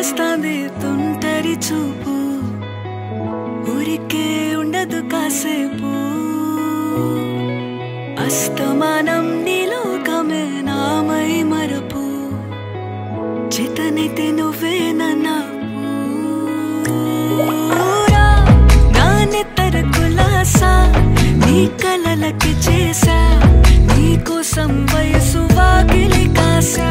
చేస్తాంది తుంటరి చూపు ఊరికే ఉండదు కాసేపు అస్తమానం నీలోకమే నామై మరపు చేతనైతే నువ్వే నన్నా నా నెత్తర కులాసా నీ కలలకి చేసా నీ కోసం వయసు వాకిలి కాసా